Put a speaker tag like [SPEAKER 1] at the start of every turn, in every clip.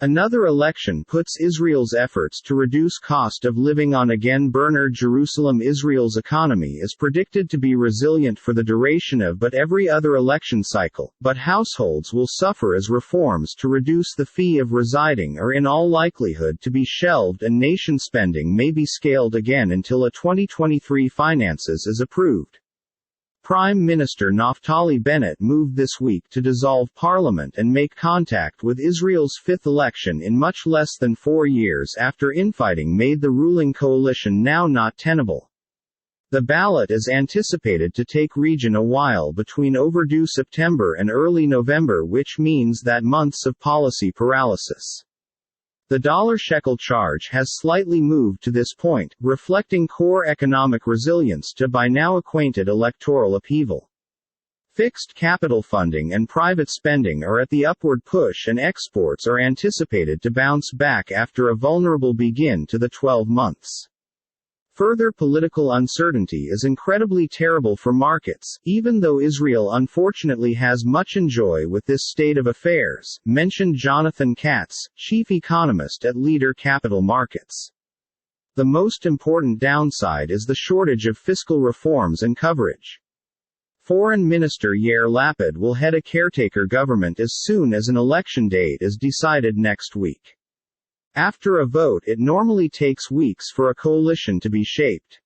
[SPEAKER 1] Another election puts Israel's efforts to reduce cost of living on again burner. Jerusalem. Israel's economy is predicted to be resilient for the duration of but every other election cycle, but households will suffer as reforms to reduce the fee of residing are in all likelihood to be shelved and nation spending may be scaled again until a 2023 finances is approved. Prime Minister Naftali Bennett moved this week to dissolve parliament and make contact with Israel's fifth election in much less than 4 years after infighting made the ruling coalition now not tenable. The ballot is anticipated to take region a while between overdue September and early November, which means that months of policy paralysis. The dollar-shekel charge has slightly moved to this point, reflecting core economic resilience to by now acquainted electoral upheaval. Fixed capital funding and private spending are at the upward push and exports are anticipated to bounce back after a vulnerable begin to the 12 months. Further political uncertainty is incredibly terrible for markets, even though Israel unfortunately has much enjoy with this state of affairs, mentioned Jonathan Katz, chief economist at Leader Capital Markets. The most important downside is the shortage of fiscal reforms and coverage. Foreign Minister Yair Lapid will head a caretaker government as soon as an election date is decided next week. After a vote, it normally takes weeks for a coalition to be shaped.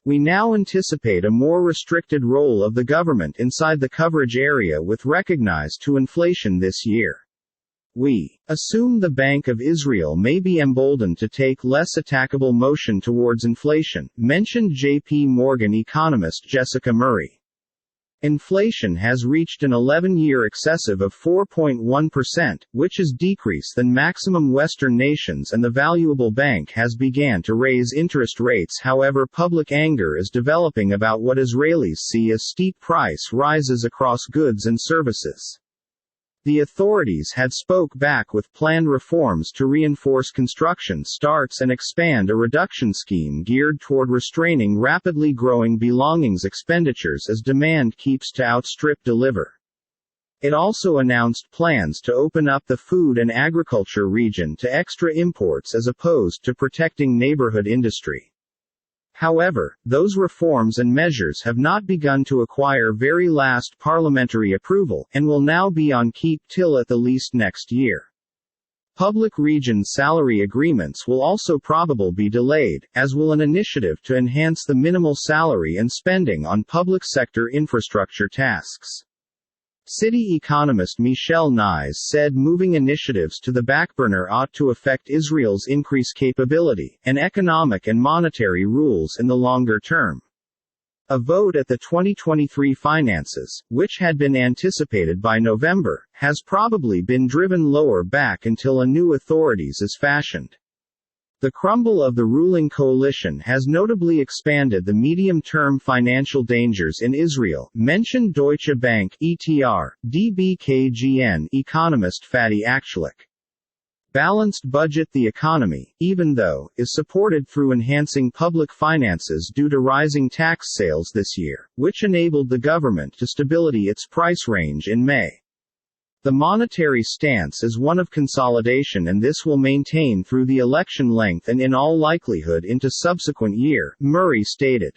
[SPEAKER 1] We now anticipate a more restricted role of the government inside the coverage area with recognized to inflation this year. We assume the Bank of Israel may be emboldened to take less attackable motion towards inflation, mentioned J.P. Morgan economist Jessica Murray. Inflation has reached an 11-year excessive of 4.1%, which is decrease than maximum Western nations, and the valuable bank has began to raise interest rates. However, public anger is developing about what Israelis see as steep price rises across goods and services. The authorities had spoke back with planned reforms to reinforce construction starts and expand a reduction scheme geared toward restraining rapidly growing belongings expenditures as demand keeps to outstrip deliver. It also announced plans to open up the food and agriculture region to extra imports as opposed to protecting neighborhood industry. However, those reforms and measures have not begun to acquire very last parliamentary approval, and will now be on keep till at the least next year. Public region salary agreements will also probably be delayed, as will an initiative to enhance the minimal salary and spending on public sector infrastructure tasks. City economist Michel Nys said moving initiatives to the backburner ought to affect Israel's increased capability, and economic and monetary rules in the longer term. A vote at the 2023 finances, which had been anticipated by November, has probably been driven lower back until a new authorities is fashioned. The crumble of the ruling coalition has notably expanded the medium-term financial dangers in Israel, mentioned Deutsche Bank (ETR) DBKGN economist Fadi Akshlik. Balanced budget. The economy, even though, is supported through enhancing public finances due to rising tax sales this year, which enabled the government to stability its price range in May. The monetary stance is one of consolidation, and this will maintain through the election length and in all likelihood into subsequent year, Murray stated.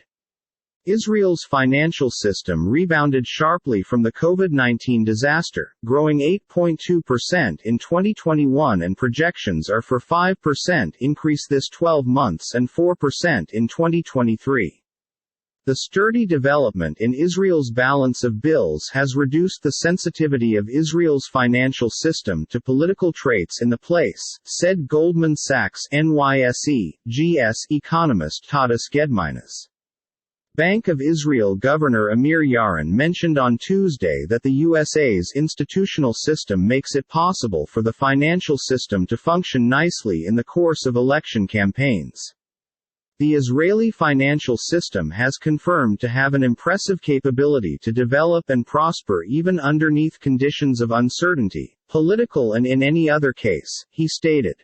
[SPEAKER 1] Israel's financial system rebounded sharply from the COVID-19 disaster, growing 8.2% in 2021, and projections are for 5% increase this 12 months and 4% in 2023. The sturdy development in Israel's balance of bills has reduced the sensitivity of Israel's financial system to political traits in the place, said Goldman Sachs NYSE, GS economist Tadas Gedminas. Bank of Israel Governor Amir Yaron mentioned on Tuesday that the USA's institutional system makes it possible for the financial system to function nicely in the course of election campaigns. The Israeli financial system has confirmed to have an impressive capability to develop and prosper even underneath conditions of uncertainty, political and in any other case, he stated.